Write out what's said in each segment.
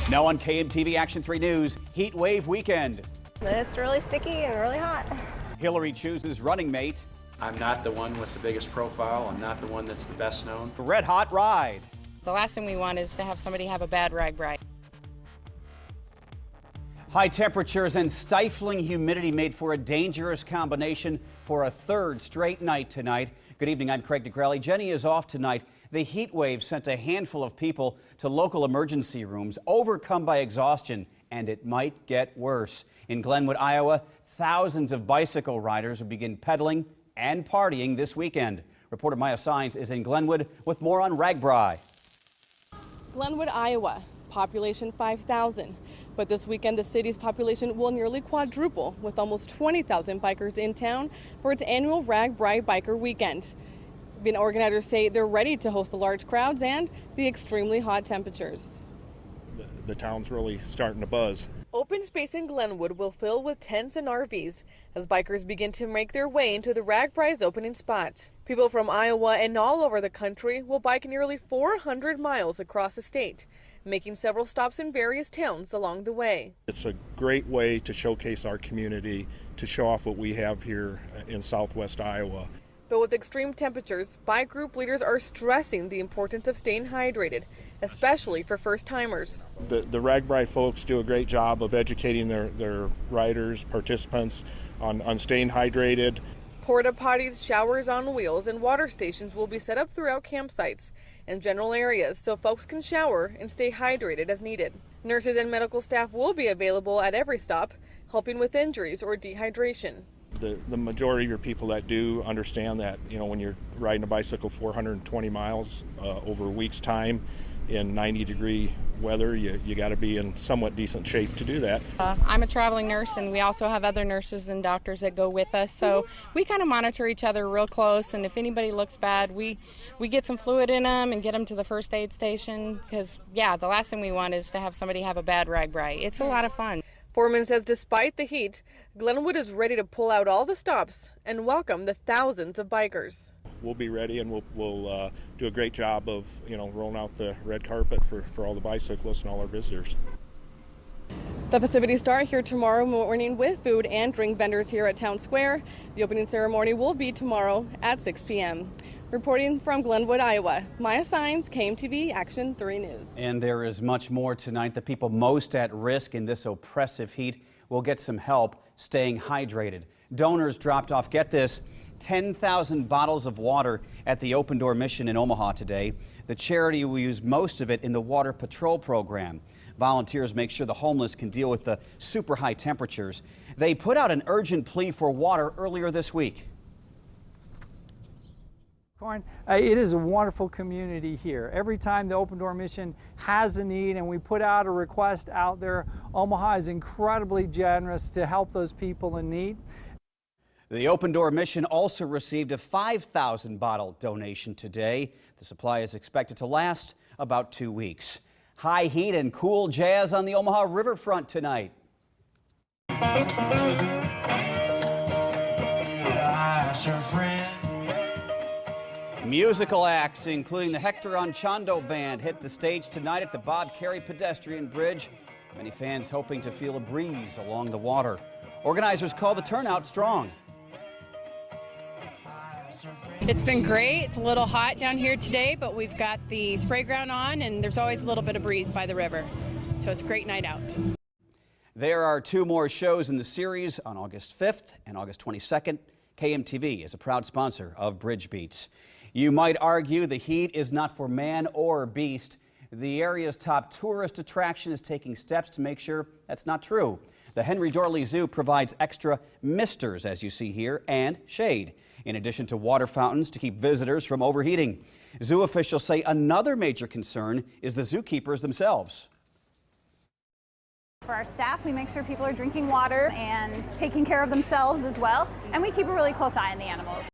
Now on KMTV Action 3 News, heat wave weekend. It's really sticky and really hot. Hillary chooses running mate. I'm not the one with the biggest profile. I'm not the one that's the best known. Red hot ride. The last thing we want is to have somebody have a bad rag ride. High temperatures and stifling humidity made for a dangerous combination for a third straight night tonight. Good evening, I'm Craig Nigrelli. Jenny is off tonight. The heat wave sent a handful of people to local emergency rooms, overcome by exhaustion, and it might get worse. In Glenwood, Iowa, thousands of bicycle riders will begin pedaling and partying this weekend. Reporter Maya Sines is in Glenwood with more on RAGBRAI. Glenwood, Iowa, population 5,000. But this weekend, the city's population will nearly quadruple, with almost 20,000 bikers in town for its annual RAGBRAI Biker Weekend. Event organizers say they're ready to host the large crowds and the extremely hot temperatures. The town's really starting to buzz. Open space in Glenwood will fill with tents and RVs as bikers begin to make their way into the RAGBRAI's opening spot. People from Iowa and all over the country will bike nearly 400 miles across the state, making several stops in various towns along the way. It's a great way to showcase our community, to show off what we have here in southwest Iowa. But with extreme temperatures, bike group leaders are stressing the importance of staying hydrated, especially for first-timers. The RAGBRAI folks do a great job of educating their riders, participants on staying hydrated. Porta potties, showers on wheels, and water stations will be set up throughout campsites and general areas so folks can shower and stay hydrated as needed. Nurses and medical staff will be available at every stop, helping with injuries or dehydration. The majority of your people that do understand that, when you're riding a bicycle 420 miles over a week's time in 90-degree weather, you got to be in somewhat decent shape to do that. I'm a traveling nurse, and we also have other nurses and doctors that go with us, so we kind of monitor each other real close, and if anybody looks bad, we get some fluid in them and get them to the first aid station, because, the last thing we want is to have somebody have a bad RAGBRAI. It's a lot of fun. Foreman says despite the heat, Glenwood is ready to pull out all the stops and welcome the thousands of bikers. We'll be ready, and we'll do a great job of rolling out the red carpet for all the bicyclists and all our visitors. The festivities start here tomorrow morning with food and drink vendors here at Town Square. The opening ceremony will be tomorrow at 6 p.m. Reporting from Glenwood, Iowa, Maya Sines, KMTV Action 3 News. And there is much more tonight. The people most at risk in this oppressive heat will get some help staying hydrated. Donors dropped off, get this, 10,000 bottles of water at the Open Door Mission in Omaha today. The charity will use most of it in the Water Patrol program. Volunteers make sure the homeless can deal with the super high temperatures. They put out an urgent plea for water earlier this week. It is a wonderful community here. Every time the Open Door Mission has a need and we put out a request out there, Omaha is incredibly generous to help those people in need. The Open Door Mission also received a 5,000 bottle donation today. The supply is expected to last about 2 weeks. High heat and cool jazz on the Omaha riverfront tonight. Musical acts, including the Hector Anchondo Band, hit the stage tonight at the Bob Carey Pedestrian Bridge. Many fans hoping to feel a breeze along the water. Organizers call the turnout strong. It's been great. It's a little hot down here today, but we've got the spray ground on, and there's always a little bit of breeze by the river. So it's a great night out. There are 2 more shows in the series on August 5th and August 22nd. KMTV is a proud sponsor of Bridge Beats. You might argue the heat is not for man or beast. The area's top tourist attraction is taking steps to make sure that's not true. The Henry Dorley Zoo provides extra misters, as you see here, and shade, in addition to water fountains to keep visitors from overheating. Zoo officials say another major concern is the zookeepers themselves. For our staff, we make sure people are drinking water and taking care of themselves as well, and we keep a really close eye on the animals.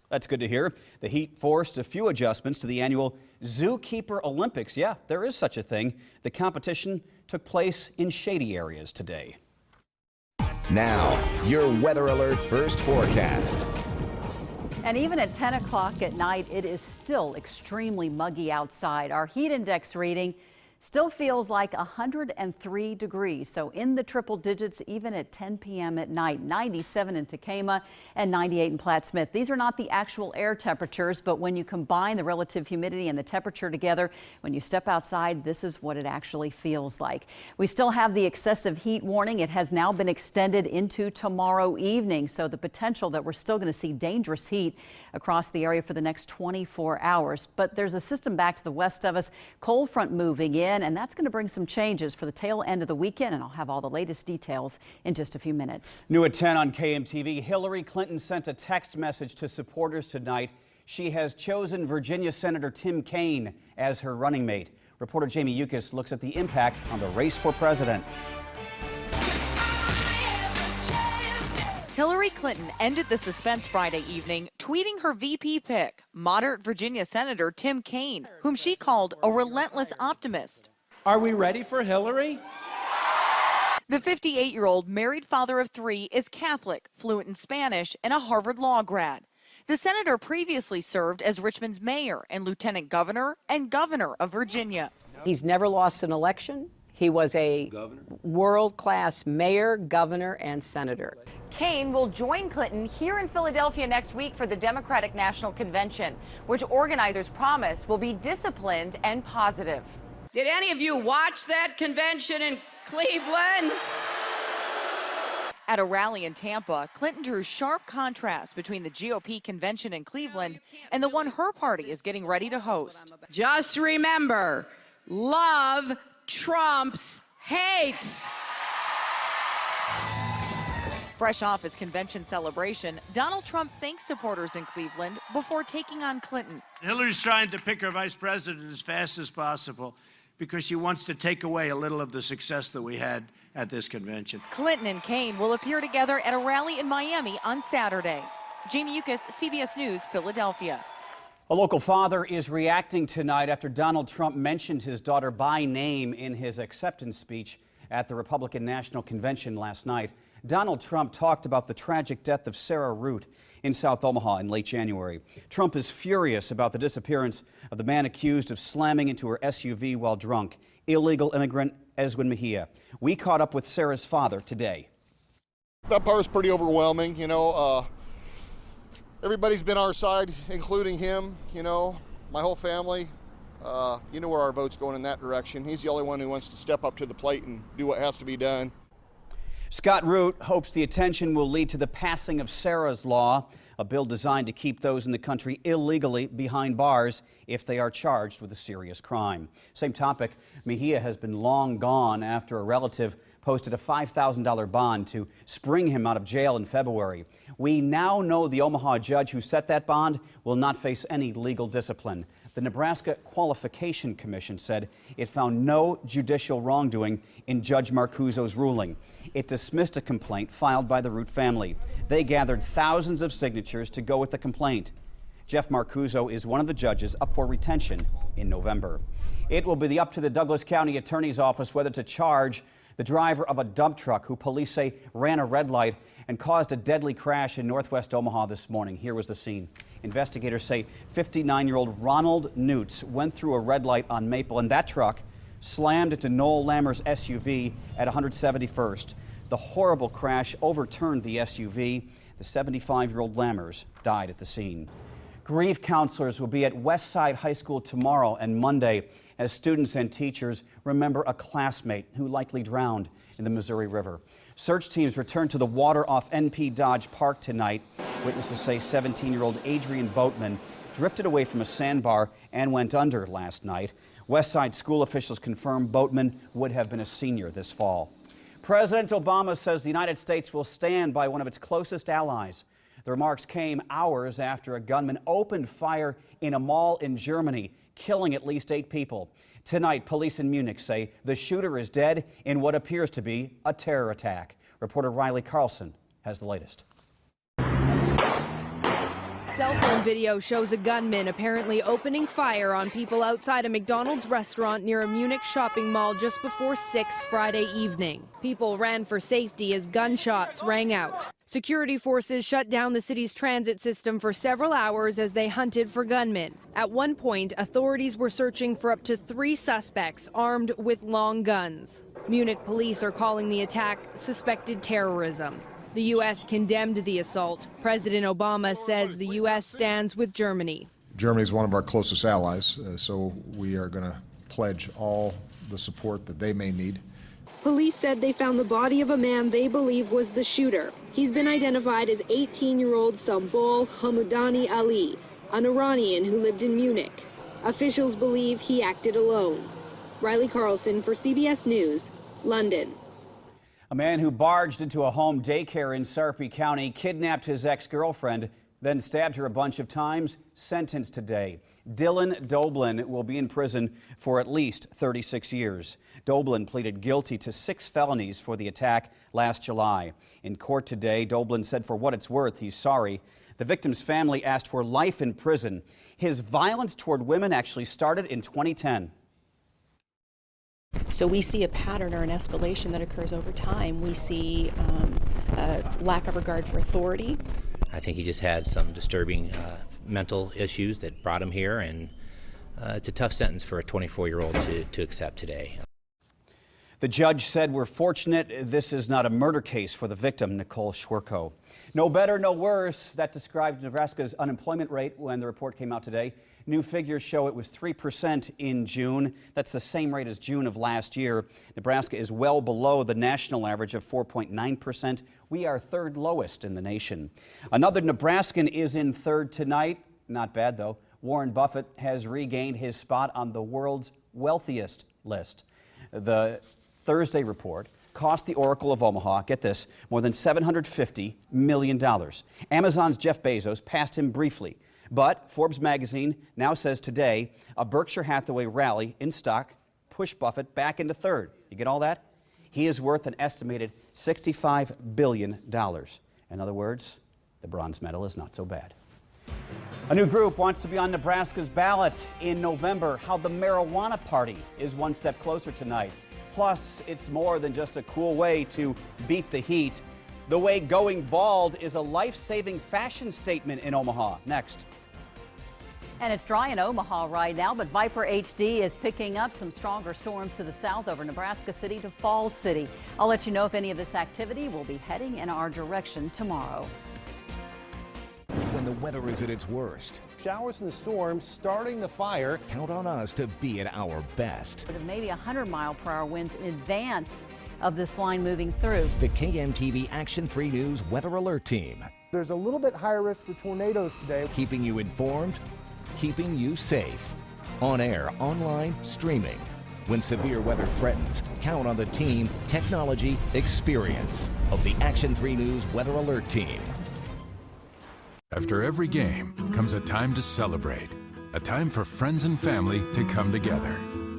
That's good to hear. The heat forced a few adjustments to the annual Zookeeper Olympics. Yeah, there is such a thing. The competition took place in shady areas today. Now, your Weather Alert First Forecast. And even at 10 o'clock at night, it is still extremely muggy outside. Our heat index reading Still feels like 103 degrees, so in the triple digits even at 10 p.m. at night. 97 in Tekamah and 98 in Plattsmouth. These are not the actual air temperatures, but when you combine the relative humidity and the temperature together, when you step outside, this is what it actually feels like. We still have the excessive heat warning. It has now been extended into tomorrow evening, so the potential that we're still going to see dangerous heat across the area for the next 24 hours. But there's a system back to the west of us, cold front moving in, and that's going to bring some changes for the tail end of the weekend, and I'll have all the latest details in just a few minutes. New at 10 on KMTV, Hillary Clinton sent a text message to supporters tonight. She has chosen Virginia Senator Tim Kaine as her running mate. Reporter Jamie Yukas looks at the impact on the race for president. Hillary Clinton ended the suspense Friday evening, tweeting her VP pick, moderate Virginia Senator Tim Kaine, whom she called a relentless optimist. Are we ready for Hillary? The 58-year-old married father of 3 is Catholic, fluent in Spanish, and a Harvard Law grad. The senator previously served as Richmond's mayor and lieutenant governor and governor of Virginia. He's never lost an election. He was a world-class mayor, governor, and senator. Kaine will join Clinton here in Philadelphia next week for the Democratic National Convention, which organizers promise will be disciplined and positive. Did any of you watch that convention in Cleveland? At a rally in Tampa, Clinton drew sharp contrast between the GOP convention in Cleveland and the one her party is getting ready to host. Just remember, love trumps hate. Fresh off his convention celebration, Donald Trump thanked supporters in Cleveland before taking on Clinton. Hillary's trying to pick her vice president as fast as possible because she wants to take away a little of the success that we had at this convention. Clinton and Kaine will appear together at a rally in Miami on Saturday. Jamie Yukas, CBS News, Philadelphia. A local father is reacting tonight after Donald Trump mentioned his daughter by name in his acceptance speech at the Republican National Convention last night. Donald Trump talked about the tragic death of Sarah Root in South Omaha in late January. Trump is furious about the disappearance of the man accused of slamming into her SUV while drunk, illegal immigrant Eswin Mejia. We caught up with Sarah's father today. That part was pretty overwhelming, you know. Everybody's been our side, including him, you know, my whole family. You know where our vote's going in that direction. He's the only one who wants to step up to the plate and do what has to be done. Scott Root hopes the attention will lead to the passing of Sarah's Law, a bill designed to keep those in the country illegally behind bars if they are charged with a serious crime. Same topic, Mejia has been long gone after a relative posted a $5,000 bond to spring him out of jail in February. We now know the Omaha judge who set that bond will not face any legal discipline. The Nebraska Qualification Commission said it found no judicial wrongdoing in Judge Marcuso's ruling. It dismissed a complaint filed by the Root family. They gathered thousands of signatures to go with the complaint. Jeff Marcuso is one of the judges up for retention in November. It will be up to the Douglas County Attorney's Office whether to charge the driver of a dump truck who police say ran a red light and caused a deadly crash in northwest Omaha this morning. Here was the scene. Investigators say 59-year-old Ronald Newts went through a red light on Maple, and that truck slammed into Noel Lammer's SUV at 171st. The horrible crash overturned the SUV. The 75-year-old Lammers died at the scene. Grief counselors will be at Westside High School tomorrow and Monday as students and teachers remember a classmate who likely drowned in the Missouri River. Search teams return to the water off NP Dodge Park tonight. Witnesses say 17-year-old Adrian Boatman drifted away from a sandbar and went under last night. Westside school officials confirm Boatman would have been a senior this fall. President Obama says the United States will stand by one of its closest allies. The remarks came hours after a gunman opened fire in a mall in Germany, killing at least 8 people. Tonight, police in Munich say the shooter is dead in what appears to be a terror attack. Reporter Riley Carlson has the latest. Cell phone video shows a gunman apparently opening fire on people outside a McDonald's restaurant near a Munich shopping mall just before 6 Friday evening. People ran for safety as gunshots rang out. Security forces shut down the city's transit system for several hours as they hunted for gunmen. At one point, authorities were searching for up to 3 suspects armed with long guns. Munich police are calling the attack suspected terrorism. The U.S. condemned the assault. President Obama says the U.S. stands with Germany. Germany is one of our closest allies, so we are going to pledge all the support that they may need. Police said they found the body of a man they believe was the shooter. He's been identified as 18-year-old Sambol Hamoudani Ali, an Iranian who lived in Munich. Officials believe he acted alone. Riley Carlson for CBS News, London. A man who barged into a home daycare in Sarpy County, kidnapped his ex-girlfriend, then stabbed her a bunch of times, sentenced today. Dylan Doblin will be in prison for at least 36 years. Doblin pleaded guilty to 6 felonies for the attack last July. In court today, Doblin said for what it's worth, he's sorry. The victim's family asked for life in prison. His violence toward women actually started in 2010. So we see a pattern or an escalation that occurs over time. We see a lack of regard for authority. I think he just had some disturbing mental issues that brought him here, and it's a tough sentence for a 24-year-old to accept today. The judge said we're fortunate this is not a murder case for the victim, Nicole Schwerko. No better, no worse. That described Nebraska's unemployment rate when the report came out today. New figures show it was 3% in June. That's the same rate as June of last year. Nebraska is well below the national average of 4.9%. We are third lowest in the nation. Another Nebraskan is in third tonight. Not bad, though. Warren Buffett has regained his spot on the world's wealthiest list. The Thursday report cost the Oracle of Omaha, get this, more than $750 million. Amazon's Jeff Bezos passed him briefly. But Forbes magazine now says today a Berkshire Hathaway rally in stock pushed Buffett back into third. You get all that? He is worth an estimated $65 billion. In other words, the bronze medal is not so bad. A new group wants to be on Nebraska's ballot in November. How the marijuana party is one step closer tonight. Plus, it's more than just a cool way to beat the heat. The way going bald is a life-saving fashion statement in Omaha. Next. And it's dry in Omaha right now, but Viper HD is picking up some stronger storms to the south over Nebraska City to Falls City. I'll let you know if any of this activity will be heading in our direction tomorrow. When the weather is at its worst, Showers and storms starting the fire. count on us to be at our best. Maybe 100-mile-per-hour winds in advance of this line moving through. The KMTV Action 3 News Weather Alert Team, There's a little bit higher risk for tornadoes today. keeping you informed, keeping you safe. On air, online, streaming. When severe weather threatens, count on the team, technology, experience of the Action 3 News Weather Alert Team. After every game comes a time to celebrate, a time for friends and family to come together.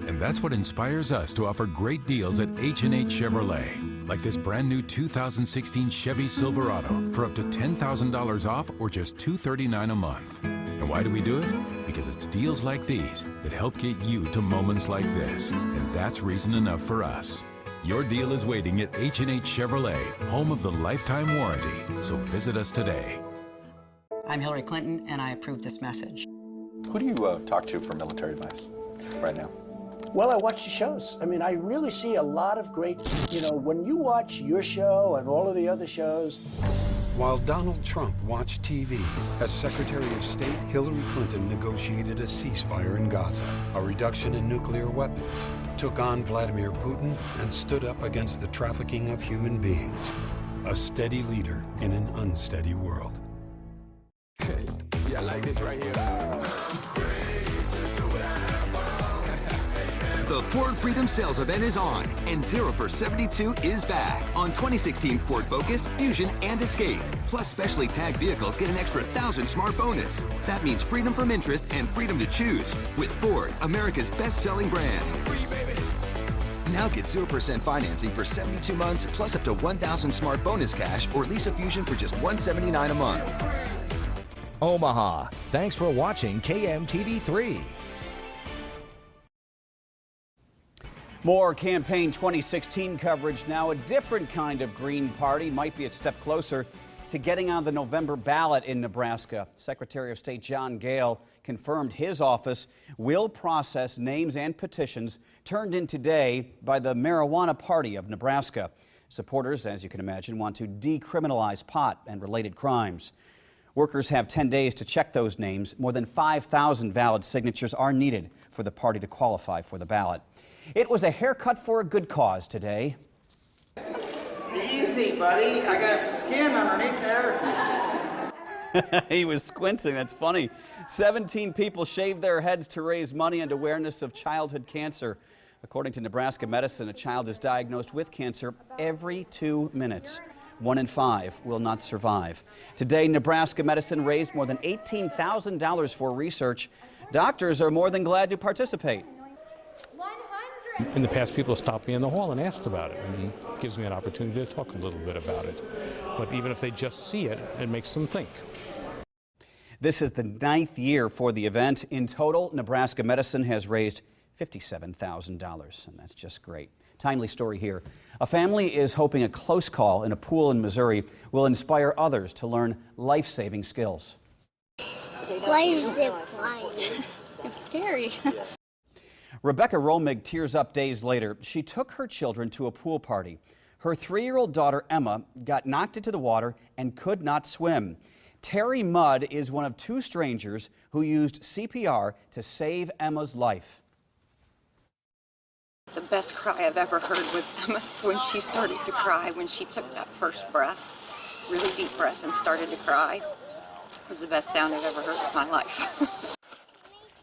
And that's what inspires us to offer great deals at H&H Chevrolet, like this brand new 2016 Chevy Silverado for up to $10,000 off or just $239 a month. And why do we do it? Because it's deals like these that help get you to moments like this. And that's reason enough for us. Your deal is waiting at H&H Chevrolet, home of the lifetime warranty. So visit us today. I'm Hillary Clinton, and I approve this message. Who do you talk to for military advice right now? Well, I watch the shows. I mean, I really see a lot of great, when you watch your show and all of the other shows. While Donald Trump watched TV, as Secretary of State, Hillary Clinton negotiated a ceasefire in Gaza, a reduction in nuclear weapons, took on Vladimir Putin, and stood up against the trafficking of human beings. A steady leader in an unsteady world. Hey, yeah, I like this right here. The Ford Freedom Sales Event is on, and 0 for 72 is back on 2016 Ford Focus, Fusion, and Escape. Plus, specially tagged vehicles get an extra 1,000 smart bonus. That means freedom from interest and freedom to choose with Ford, America's best-selling brand. Now get 0% financing for 72 months, plus up to 1,000 smart bonus cash, or lease a Fusion for just $179 a month. Omaha. Thanks for watching KMTV-3. More campaign 2016 coverage now. A different kind of Green Party might be a step closer to getting on the November ballot in Nebraska. Secretary of State John Gale confirmed his office will process names and petitions turned in today by the Marijuana Party of Nebraska. Supporters, as you can imagine, want to decriminalize pot and related crimes. Workers have 10 days to check those names. More than 5,000 valid signatures are needed for the party to qualify for the ballot. It was a haircut for a good cause today. Easy, buddy. I got skin underneath there. He was squinting. That's funny. 17 people shaved their heads to raise money and awareness of childhood cancer. According to Nebraska Medicine, a child is diagnosed with cancer every 2 minutes. 1 in 5 will not survive. Today, Nebraska Medicine raised more than $18,000 for research. Doctors are more than glad to participate. In the past, people have stopped me in the hall and asked about it, and it gives me an opportunity to talk a little bit about it. But even if they just see it, it makes them think. This is the 9th year for the event. In total, Nebraska Medicine has raised $57,000, and that's just great. Timely story here. A family is hoping a close call in a pool in Missouri will inspire others to learn life-saving skills. Why is it flying? It's scary. Rebecca Romig tears up days later. She took her children to a pool party. Her 3-year-old daughter, Emma, got knocked into the water and could not swim. Terry Mudd is one of 2 strangers who used CPR to save Emma's life. The best cry I've ever heard was Emma's when she started to cry, when she took that first breath, really deep breath, and started to cry. It was the best sound I've ever heard in my life.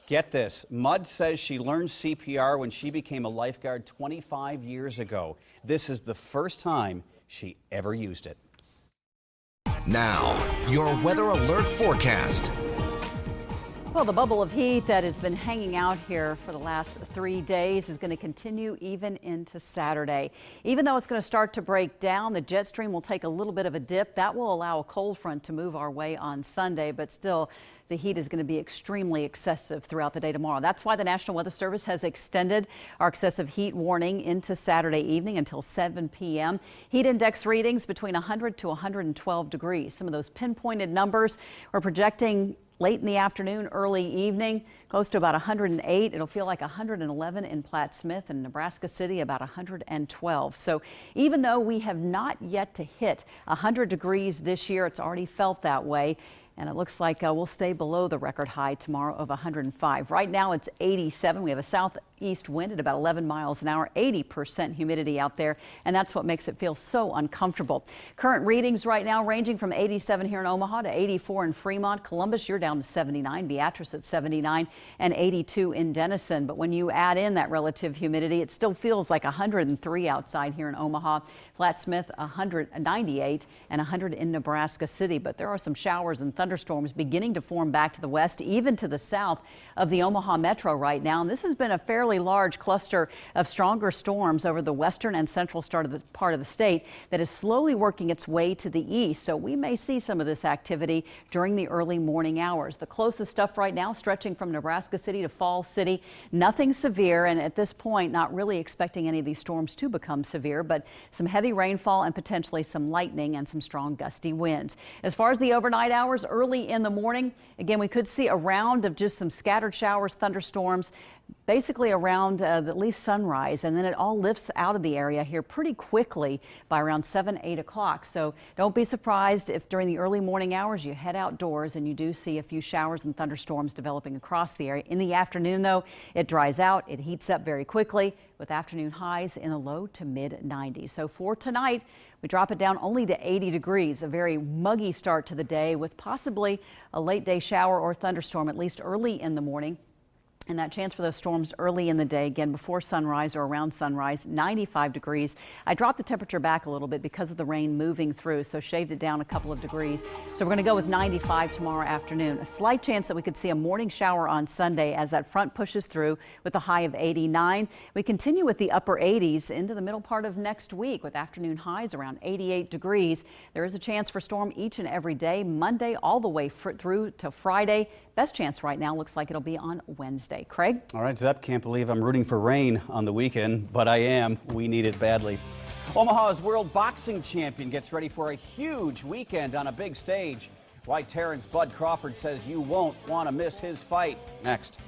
Get this, Mudd says she learned CPR when she became a lifeguard 25 years ago. This is the first time she ever used it. Now, your weather alert forecast. Well, the bubble of heat that has been hanging out here for the last 3 days is going to continue even into Saturday. Even though it's going to start to break down, the jet stream will take a little bit of a dip. That will allow a cold front to move our way on Sunday, but still, the heat is going to be extremely excessive throughout the day tomorrow. That's why the National Weather Service has extended our excessive heat warning into Saturday evening until 7 p.m. Heat index readings between 100 to 112 degrees. Some of those pinpointed numbers we're projecting late in the afternoon, early evening, close to about 108. It'll feel like 111 in Platte Smith, and Nebraska City about 112. So even though we have not yet to hit 100 degrees this year, it's already felt that way. And it looks like we'll stay below the record high tomorrow of 105. Right now it's 87. We have a southeast wind at about 11 miles an hour, 80% humidity out there, and that's what makes it feel so uncomfortable. Current readings right now ranging from 87 here in Omaha to 84 in Fremont. Columbus, you're down to 79. Beatrice at 79 and 82 in Denison. But when you add in that relative humidity, it still feels like 103 outside here in Omaha. Platte Smith 198 and 100 in Nebraska City. But there are some showers and thunderstorms beginning to form back to the west, even to the south of the Omaha metro right now. And this has been a fairly large cluster of stronger storms over the western and central part of the state that is slowly working its way to the east. So we may see some of this activity during the early morning hours. The closest stuff right now stretching from Nebraska City to Falls City. Nothing severe, and at this point not really expecting any of these storms to become severe, but some heavy rainfall and potentially some lightning and some strong gusty winds. As far as the overnight hours, early in the morning, again, we could see a round of just some scattered showers, thunderstorms, basically around at least sunrise, and then it all lifts out of the area here pretty quickly by around 7, 8 o'clock. So don't be surprised if during the early morning hours you head outdoors and you do see a few showers and thunderstorms developing across the area. In the afternoon, though, it dries out, it heats up very quickly with afternoon highs in the low to mid 90s. So for tonight, we drop it down only to 80 degrees, a very muggy start to the day with possibly a late day shower or thunderstorm, at least early in the morning. And that chance for those storms early in the day, again before sunrise or around sunrise, 95 degrees. I dropped the temperature back a little bit because of the rain moving through, so shaved it down a couple of degrees. So we're going to go with 95 tomorrow afternoon. A slight chance that we could see a morning shower on Sunday as that front pushes through with a high of 89. We continue with the upper 80s into the middle part of next week with afternoon highs around 88 degrees. There is a chance for storm each and every day, Monday all the way through to Friday. Best chance right now looks like it'll be on Wednesday. Craig? All right, Zepp, can't believe I'm rooting for rain on the weekend, but I am. We need it badly. Omaha's world boxing champion gets ready for a huge weekend on a big stage. Why Terrence Bud Crawford says you won't want to miss his fight. Next.